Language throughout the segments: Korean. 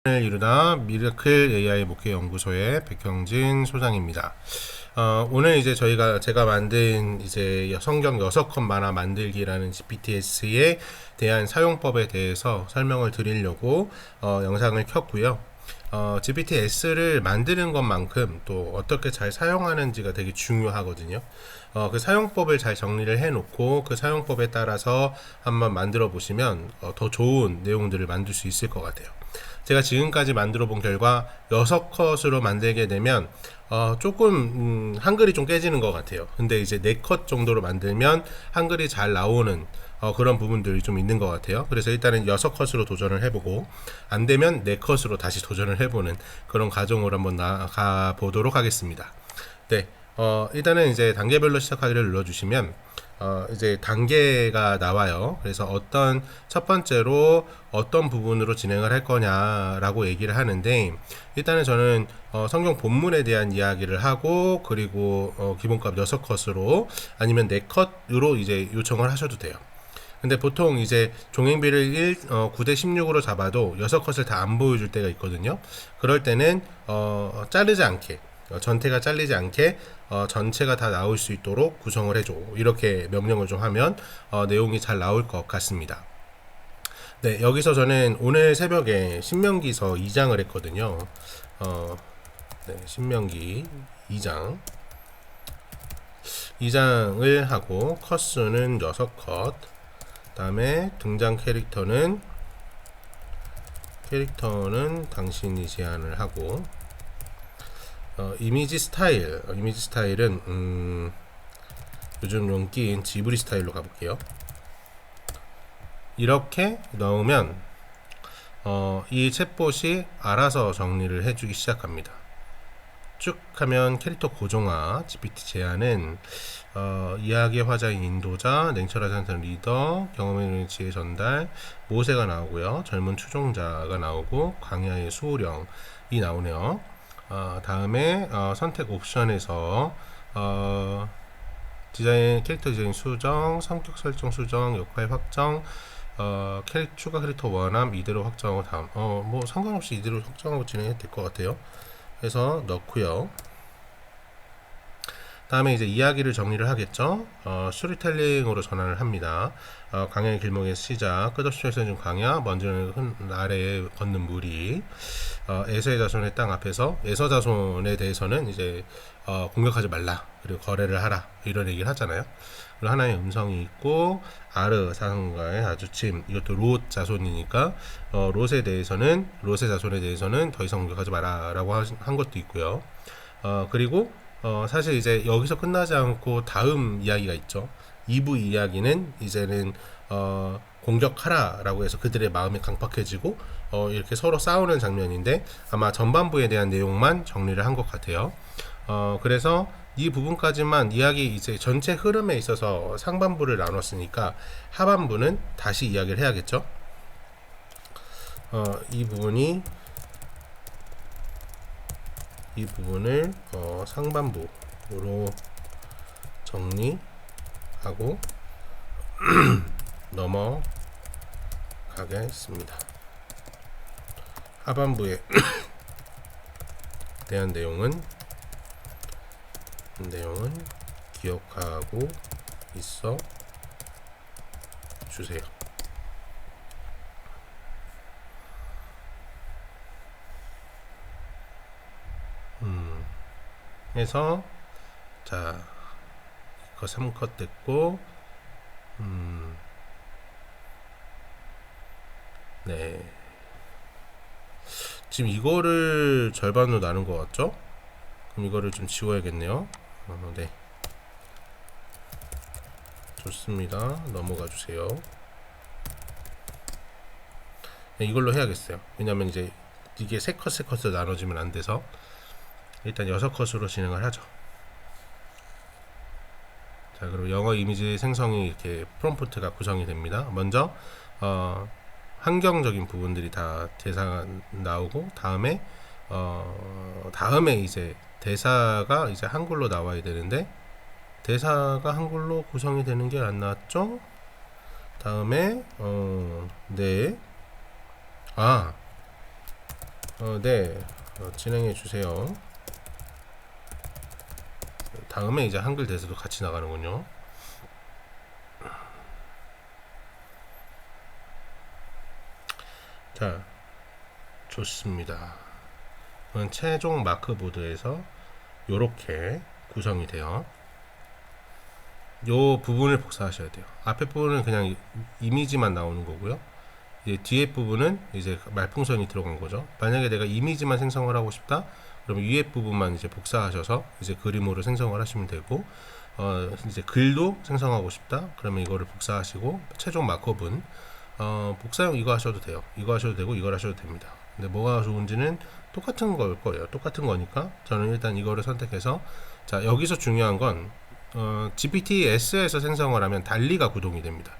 을 이루다 미라클 AI 목회 연구소의 백형진 소장입니다. 오늘 이제 제가 만든 이제 성경 6컷 만화 만들기라는 GPTS에 대한 사용법에 대해서 설명을 드리려고 영상을 켰고요. GPTS를 만드는 것만큼 또 어떻게 잘 사용하는지가 되게 중요하거든요. 그 사용법을 잘 정리를 해놓고 그 사용법에 따라서 한번 만들어 보시면 더 좋은 내용들을 만들 수 있을 것 같아요. 제가 지금까지 만들어 본 결과 6컷으로 만들게 되면 조금 한글이 좀 깨지는 것 같아요. 근데 이제 4컷 정도로 만들면 한글이 잘 나오는 그런 부분들이 좀 있는 것 같아요. 그래서 일단은 6컷으로 도전을 해보고 안 되면 4컷으로 다시 도전을 해보는 그런 과정으로 한번 나가 보도록 하겠습니다. 네, 일단은 이제 단계별로 시작하기를 눌러주시면 이제 단계가 나와요. 그래서 첫 번째로 어떤 부분으로 진행을 할 거냐라고 얘기를 하는데, 일단은 저는 성경 본문에 대한 이야기를 하고, 그리고 기본값 6컷으로 아니면 4컷으로 이제 요청을 하셔도 돼요. 근데 보통 이제 종횡비를 9대 16으로 잡아도 6컷을 다 안 보여줄 때가 있거든요. 그럴 때는 자르지 않게, 전체가 잘리지 않게 전체가 다 나올 수 있도록 구성을 해줘, 이렇게 명령을 좀 하면 내용이 잘 나올 것 같습니다. 네, 여기서 저는 오늘 새벽에 신명기서 2장을 했거든요. 네, 신명기 2장을 하고 컷수는 6컷, 다음에 등장 캐릭터는 당신이 제안을 하고, 이미지 스타일은 요즘 용기인 지브리 스타일로 가볼게요. 이렇게 넣으면 이 챗봇이 알아서 정리를 해주기 시작합니다. 쭉 하면 캐릭터 고정화, GPT 제안은 이야기의 화자인 인도자, 냉철하지 않은 리더, 경험에 이르는 지혜 전달, 모세가 나오고요. 젊은 추종자가 나오고 광야의 수호령이 나오네요. 다음에 선택 옵션에서 캐릭터 디자인 수정, 성격 설정 수정, 역할 확정, 추가 캐릭터 원함 이대로 확정하고 다음 뭐 상관없이 이대로 확정하고 진행해도 될 것 같아요. 해서 넣고요. 다음에 이제 이야기를 정리를 하겠죠. 스토리텔링으로 전환을 합니다. 광야의 길목의 시작, 끝없이 펼쳐진 광야, 먼지는 아래에 걷는 무리, 에서의 자손의 땅 앞에서, 에서 자손에 대해서는 이제 공격하지 말라, 그리고 거래를 하라, 이런 얘기를 하잖아요. 그리고 하나의 음성이 있고, 아르 자손과의 아주침, 이것도 롯 자손이니까 롯의 자손에 대해서는 더 이상 공격하지 마라 라고 한 것도 있고요. 그리고 사실 이제 여기서 끝나지 않고 다음 이야기가 있죠. 2부 이야기는 이제는 공격하라 라고 해서 그들의 마음이 강팍해지고 이렇게 서로 싸우는 장면인데, 아마 전반부에 대한 내용만 정리를 한 것 같아요. 그래서 이 부분까지만 이야기, 이제 전체 흐름에 있어서 상반부를 나눴으니까 하반부는 다시 이야기를 해야겠죠. 이 부분을 상반부로 정리하고 넘어가겠습니다. 하반부에 대한 내용은 기억하고 있어 주세요. 해서 자, 이거 3컷 됐고, 네, 지금 이거를 절반으로 나눈 것 같죠? 그럼 이거를 좀 지워야겠네요. 네, 좋습니다. 넘어가 주세요. 네, 이걸로 해야겠어요. 왜냐면 이제 이게 3컷으로 나눠지면 안 돼서 일단 6컷으로 진행을 하죠. 자, 그리고 영어 이미지 생성이 이렇게 프롬프트가 구성이 됩니다. 먼저 환경적인 부분들이 다 대사가 나오고, 다음에 이제 대사가 이제 한글로 나와야 되는데, 대사가 한글로 구성이 되는 게 안 나왔죠? 다음에 네, 네, 진행해 주세요. 다음에 이제 한글 대사도 같이 나가는군요. 자, 좋습니다. 최종 마크보드에서 이렇게 구성이 돼요. 요 부분을 복사하셔야 돼요. 앞에 부분은 그냥 이미지만 나오는 거고요. 이제 뒤에 부분은 이제 말풍선이 들어간 거죠. 만약에 내가 이미지만 생성을 하고 싶다, 그러면 위에 부분만 이제 복사하셔서 이제 그림으로 생성을 하시면 되고, 이제 글도 생성하고 싶다, 그러면 이거를 복사하시고, 최종 마크업은 복사형 이거 하셔도 돼요. 이거 하셔도 되고 이걸 하셔도 됩니다. 근데 뭐가 좋은지는 똑같은 걸 거예요. 똑같은 거니까 저는 일단 이거를 선택해서, 자, 여기서 중요한 건 GPT-S에서 생성을 하면 달리가 구동이 됩니다.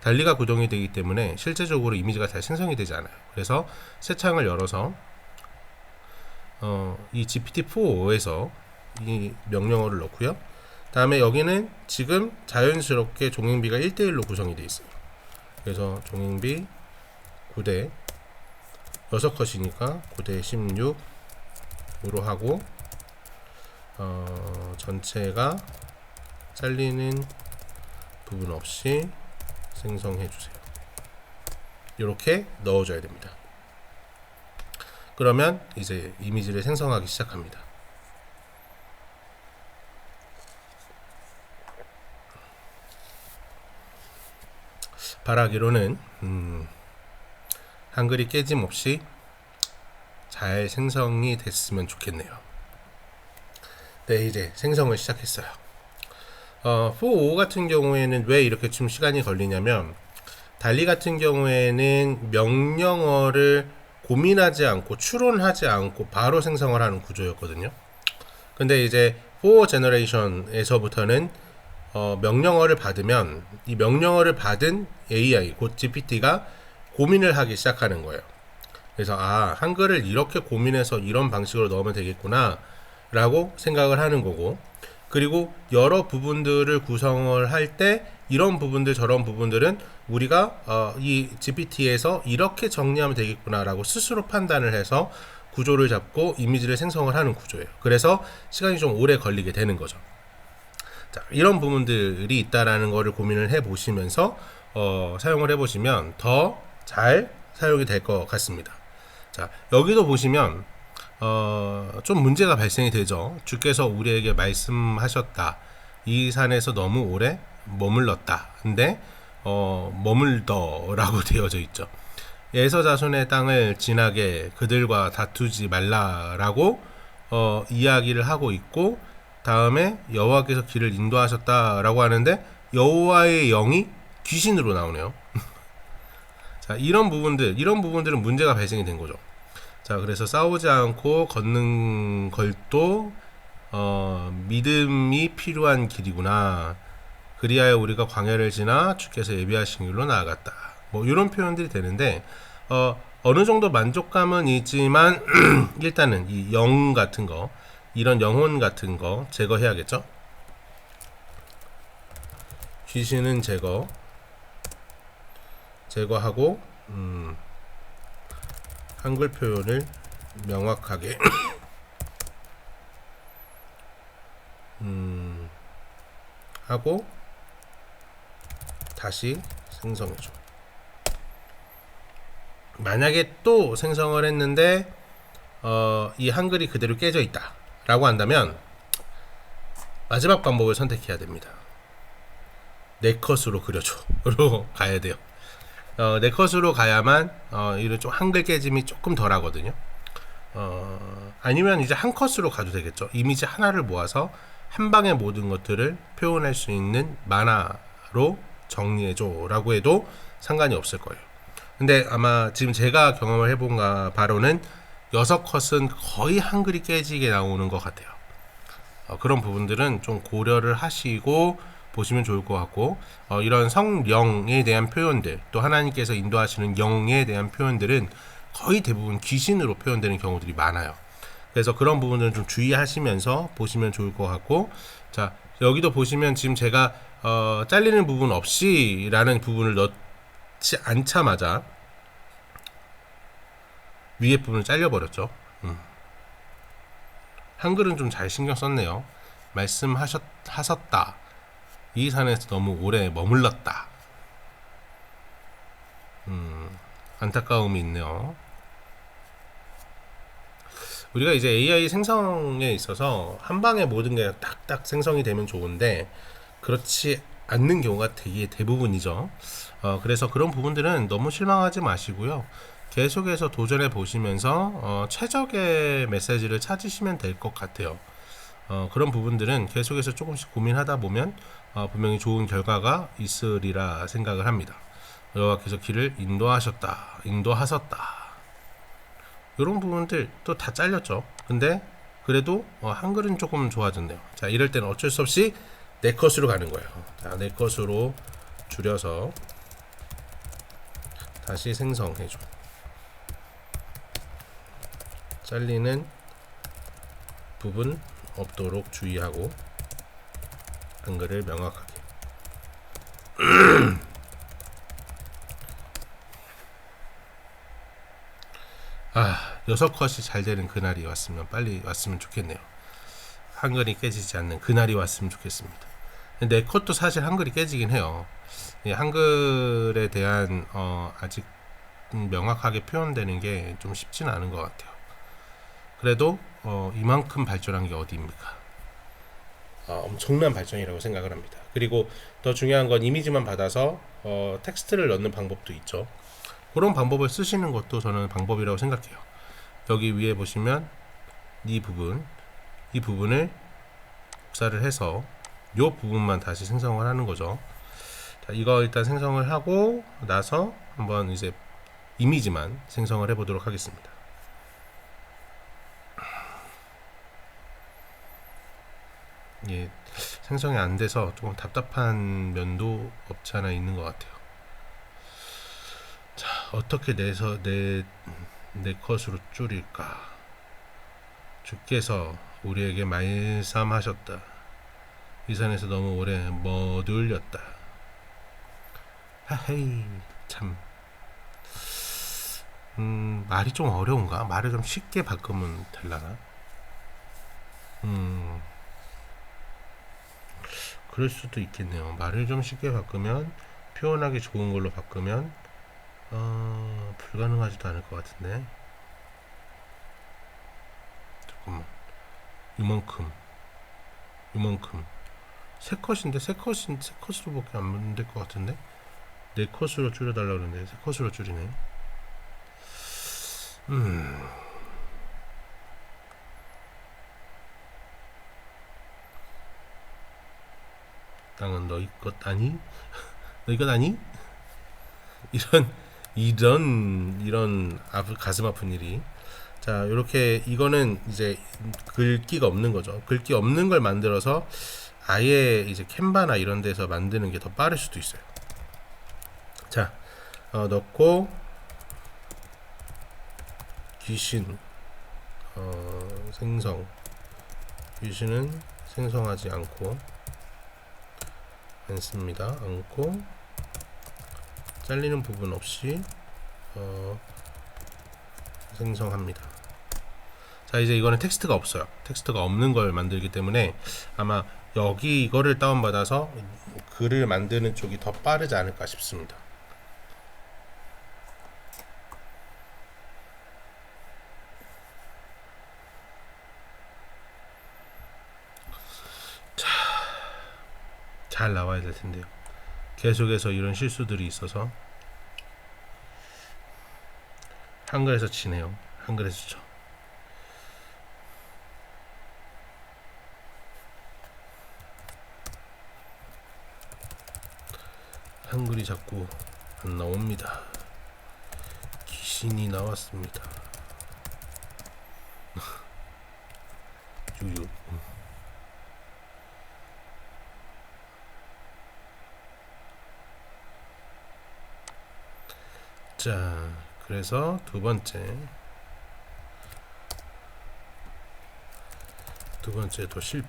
달리가 구동이 되기 때문에 실제적으로 이미지가 잘 생성이 되지 않아요. 그래서 새 창을 열어서 이 GPT-4에서 이 명령어를 넣고요. 다음에 여기는 지금 자연스럽게 종횡비가 1대1로 구성이 되어 있어요. 그래서 종횡비 9대 6컷이니까 9대 16으로 하고, 전체가 잘리는 부분 없이 생성해 주세요. 이렇게 넣어줘야 됩니다. 그러면 이제 이미지를 생성하기 시작합니다. 바라기로는 한글이 깨짐없이 잘 생성이 됐으면 좋겠네요. 네, 이제 생성을 시작했어요. 4.5 같은 경우에는 왜 이렇게 좀 시간이 걸리냐면, 달리 같은 경우에는 명령어를 고민하지 않고 추론하지 않고 바로 생성을 하는 구조였거든요. 근데 이제 4 제너레이션에서부터는 명령어를 받으면 이 명령어를 받은 AI, 곧 GPT가 고민을 하기 시작하는 거예요. 그래서 한글을 이렇게 고민해서 이런 방식으로 넣으면 되겠구나 라고 생각을 하는 거고, 그리고 여러 부분들을 구성을 할 때 이런 부분들 저런 부분들은 우리가 이 GPT에서 이렇게 정리하면 되겠구나 라고 스스로 판단을 해서 구조를 잡고 이미지를 생성을 하는 구조예요. 그래서 시간이 좀 오래 걸리게 되는 거죠. 자, 이런 부분들이 있다라는 거를 고민을 해 보시면서 사용을 해 보시면 더 잘 사용이 될 것 같습니다. 자, 여기도 보시면 좀 문제가 발생이 되죠. 주께서 우리에게 말씀하셨다. 이 산에서 너무 오래 머물렀다. 근데 머물더라고 되어져 있죠. 에서 자손의 땅을 지나게 그들과 다투지 말라라고 이야기를 하고 있고, 다음에 여호와께서 길을 인도하셨다라고 하는데 여호와의 영이 귀신으로 나오네요. 자, 이런 부분들은 문제가 발생이 된 거죠. 자, 그래서 싸우지 않고 걷는 걸도 믿음이 필요한 길이구나. 그리하여 우리가 광야를 지나 주께서 예비하신 길로 나아갔다. 뭐 이런 표현들이 되는데 어느 정도 만족감은 있지만 일단은 이 영 같은 거, 이런 영혼 같은 거 제거해야겠죠. 귀신은 제거하고 한글 표현을 명확하게 하고 다시 생성해줘. 만약에 또 생성을 했는데 이 한글이 그대로 깨져 있다 라고 한다면 마지막 방법을 선택해야 됩니다. 네 컷으로 그려줘로 가야 돼요. 네 컷으로 가야만 이런 좀 한글 깨짐이 조금 덜 하거든요. 아니면 이제 한 컷으로 가도 되겠죠. 이미지 하나를 모아서 한 방에 모든 것들을 표현할 수 있는 만화로 정리해줘 라고 해도 상관이 없을 거예요. 근데 아마 지금 제가 경험을 해본 바로는 6컷은 거의 한글이 깨지게 나오는 것 같아요. 그런 부분들은 좀 고려를 하시고 보시면 좋을 것 같고, 이런 성령에 대한 표현들, 또 하나님께서 인도하시는 영에 대한 표현들은 거의 대부분 귀신으로 표현되는 경우들이 많아요. 그래서 그런 부분들은 좀 주의하시면서 보시면 좋을 것 같고, 자, 여기도 보시면 지금 제가 잘리는 부분 없이 라는 부분을 넣지 않자마자 위에 부분을 잘려버렸죠. 한글은 좀 잘 신경 썼네요. 말씀하셨다. 이 산에서 너무 오래 머물렀다. 안타까움이 있네요. 우리가 이제 AI 생성에 있어서 한 방에 모든 게 딱딱 생성이 되면 좋은데 그렇지 않는 경우가 되게 대부분이죠. 그래서 그런 부분들은 너무 실망하지 마시고요. 계속해서 도전해 보시면서 최적의 메시지를 찾으시면 될 것 같아요. 그런 부분들은 계속해서 조금씩 고민하다 보면 분명히 좋은 결과가 있으리라 생각을 합니다. 여호와께서 길을 인도하셨다. 이런 부분들 또 다 잘렸죠. 근데 그래도 한글은 조금 좋아졌네요. 자, 이럴 때는 어쩔 수 없이 내 컷으로 가는 거예요. 자, 내 컷으로 줄여서 다시 생성해줘. 잘리는 부분 없도록 주의하고 한글을 명확하게. 아, 6컷이 잘 되는 그날이 왔으면 빨리 왔으면 좋겠네요. 한글이 깨지지 않는 그날이 왔으면 좋겠습니다. 내 컷도 사실 한글이 깨지긴 해요. 한글에 대한 아직 명확하게 표현되는 게 좀 쉽지는 않은 것 같아요. 그래도 이만큼 발전한 게 어디입니까? 엄청난 발전이라고 생각을 합니다. 그리고 더 중요한 건 이미지만 받아서 텍스트를 넣는 방법도 있죠. 그런 방법을 쓰시는 것도 저는 방법이라고 생각해요. 여기 위에 보시면 이 부분을 복사를 해서 이 부분만 다시 생성을 하는 거죠. 자, 이거 일단 생성을 하고 나서 한번 이제 이미지만 생성을 해보도록 하겠습니다. 예, 생성이 안 돼서 조금 답답한 면도 없지 않아 있는 것 같아요. 자, 어떻게 내 컷으로 줄일까? 주께서 우리에게 말씀하셨다. 이 산에서 너무 오래 머들렸다. 하헤이, 참. 말이 좀 어려운가? 말을 좀 쉽게 바꾸면 될라나? 그럴 수도 있겠네요. 말을 좀 쉽게 바꾸면, 표현하기 좋은 걸로 바꾸면, 불가능하지도 않을 것 같은데. 잠깐만. 이만큼. 세 컷으로밖에 안 될 것 같은데? 네 컷으로 줄여달라 그러는데, 세 컷으로 줄이네. 땅은 너희 것 아니? 너희 것 아니? 이런 가슴 아픈 일이. 자, 이렇게 이거는 이제 글귀가 없는 거죠. 글귀 없는 걸 만들어서 아예 이제 캔바나 이런 데서 만드는 게 더 빠를 수도 있어요. 자, 넣고 귀신 생성. 귀신은 생성하지 않고 잘리는 부분 없이 생성합니다. 자, 이제 이거는 텍스트가 없어요. 텍스트가 없는 걸 만들기 때문에 아마 여기 이거를 다운받아서 글을 만드는 쪽이 더 빠르지 않을까 싶습니다. 잘 나와야 될 텐데요. 계속해서 이런 실수들이 있어서 한글에서 치네요. 한글에서 쳐. 한글이 자꾸 안 나옵니다. 귀신이 나왔습니다. 유유. 자, 그래서 두 번째도 실패.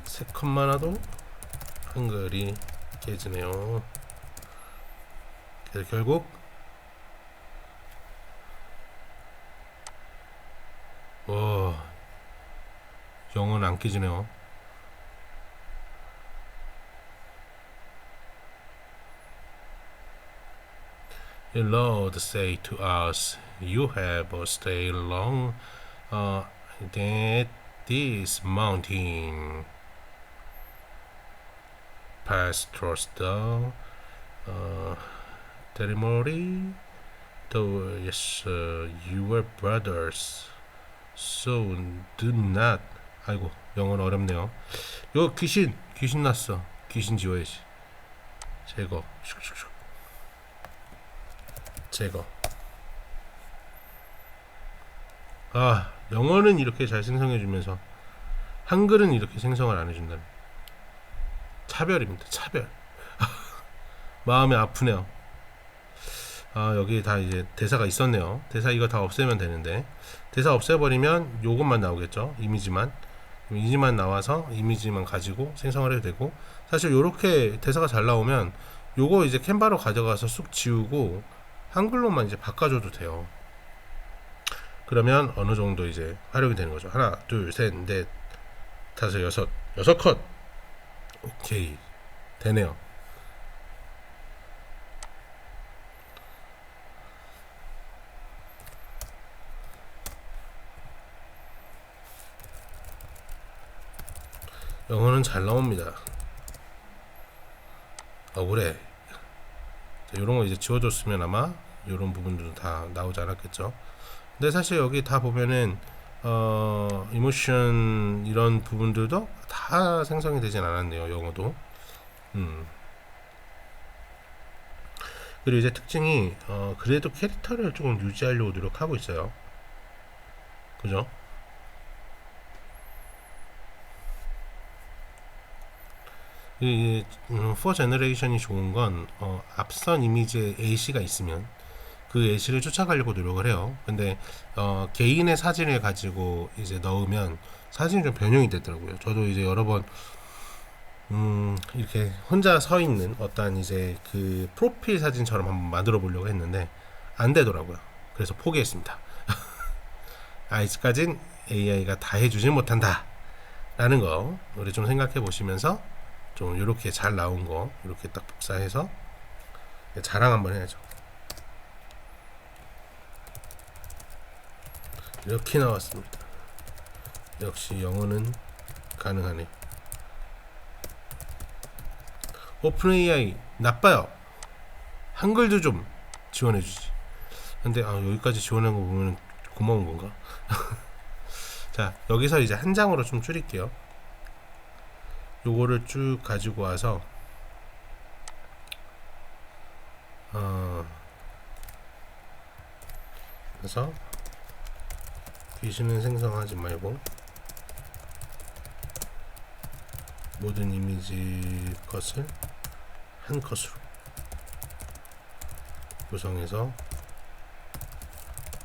세 컷만 와도 한글이 깨지네요. 그래서 결국 와, 영어는 안 깨지네요. The Lord say to us, "You have stayed long at this mountain, pass through the ceremony to yes, your brothers. So do not." 아이고, 영어는 어렵네요. 이거 귀신 났어. 귀신 지워야지. 제거. 슉슉슉. 제거. 아, 영어는 이렇게 잘 생성해주면서 한글은 이렇게 생성을 안 해준다는 차별입니다. 차별. 마음이 아프네요. 아, 여기 다 이제 대사가 있었네요. 대사 이거 다 없애면 되는데, 대사 없애버리면 요것만 나오겠죠. 이미지만 나와서 이미지만 가지고 생성을 해도 되고, 사실 요렇게 대사가 잘 나오면 요거 이제 캔바로 가져가서 쑥 지우고 한글로만 이제 바꿔줘도 돼요. 그러면 어느 정도 이제 활용이 되는 거죠. 하나, 둘, 셋, 넷, 다섯, 여섯 컷. 오케이, 되네요. 영어는 잘 나옵니다. 억울해. 이런 거 이제 지워줬으면 아마 이런 부분들은 다 나오지 않았겠죠. 근데 사실 여기 다 보면은 이모션 이런 부분들도 다 생성이 되진 않았네요. 영어도. 그리고 이제 특징이 그래도 캐릭터를 조금 유지하려고 노력하고 있어요. 그죠? 이 4 제너레이션이 좋은 건 앞선 이미지에 AC가 있으면 그 AC를 쫓아가려고 노력을 해요. 근데 개인의 사진을 가지고 이제 넣으면 사진이 좀 변형이 되더라고요. 저도 이제 여러 번 이렇게 혼자 서 있는 어떤 이제 그 프로필 사진처럼 한번 만들어 보려고 했는데 안 되더라고요. 그래서 포기했습니다. 아직까진 AI가 다 해주질 못한다 라는 거 우리 좀 생각해 보시면서 좀 이렇게 잘 나온 거 이렇게 딱 복사해서 자랑 한번 해야죠. 이렇게 나왔습니다. 역시 영어는 가능하네. 오픈 AI 나빠요. 한글도 좀 지원해주지. 근데 여기까지 지원한 거 보면 고마운 건가? 자, 여기서 이제 한 장으로 좀 줄일게요. 요거를 쭉 가지고 와서 그래서 귀신은 생성하지 말고 모든 이미지 컷을 한 컷으로 구성해서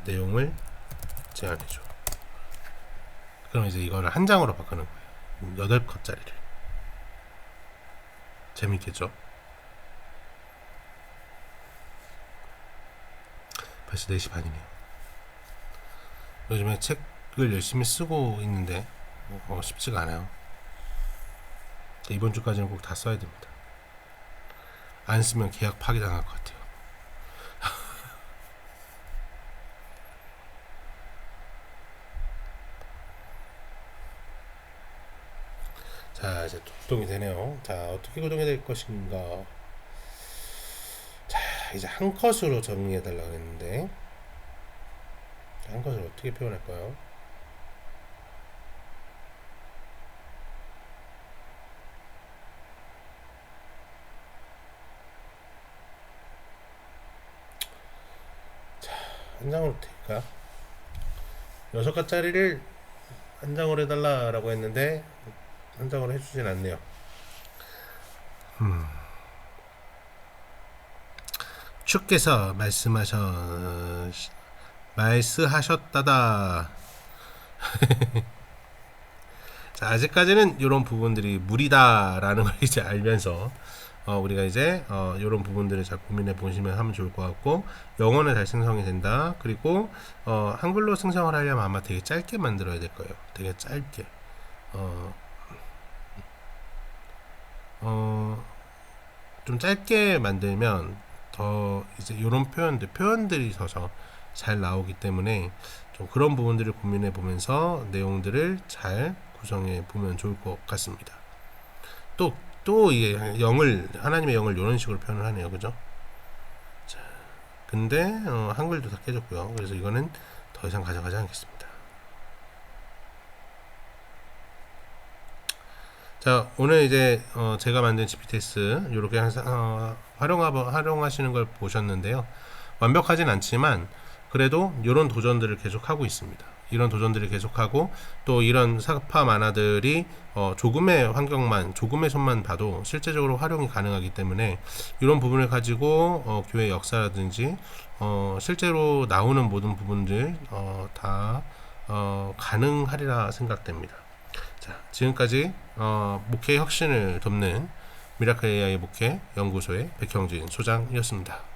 내용을 제한해줘. 그럼 이제 이거를 한 장으로 바꾸는 거예요. 8컷짜리를. 재밌겠죠? 벌써 4시 반이네요. 요즘에 책을 열심히 쓰고 있는데 쉽지가 않아요. 이번 주까지는 꼭 다 써야 됩니다. 안 쓰면 계약 파기당할 것 같아요. 자, 이제 구동이 되네요. 자, 어떻게 구동이 될 것인가. 자, 이제 한 컷으로 정리해 달라고 했는데 한 컷을 어떻게 표현할까요? 자, 한 장으로 될까? 6컷짜리를 한 장으로 해달라고 했는데 한 장으로 해주진 않네요. 주께서 말씀하셨다다. 자, 아직까지는 이런 부분들이 무리다라는 걸 이제 알면서 우리가 이제 이런 부분들을 잘 고민해 보시면 하면 좋을 것 같고, 영어는 잘 생성이 된다. 그리고 한글로 생성을 하려면 아마 되게 짧게 만들어야 될 거예요. 되게 짧게. 좀 짧게 만들면 더 이제 이런 표현들이 잘 나오기 때문에 좀 그런 부분들을 고민해 보면서 내용들을 잘 구성해 보면 좋을 것 같습니다. 또 이게 하나님의 영을 이런 식으로 표현을 하네요, 그죠? 자, 근데 한글도 다 깨졌고요. 그래서 이거는 더 이상 가져가지 않겠습니다. 자, 오늘 이제 제가 만든 GPTs 이렇게 활용하시는 걸 보셨는데요. 완벽하진 않지만 그래도 이런 도전들을 계속 하고 있습니다. 이런 도전들을 계속하고, 또 이런 사파 만화들이 조금의 손만 봐도 실제적으로 활용이 가능하기 때문에 이런 부분을 가지고 교회 역사라든지 실제로 나오는 모든 부분들 다 가능하리라 생각됩니다. 자, 지금까지 목회 혁신을 돕는 미라클 AI 목회 연구소의 백형진 소장이었습니다.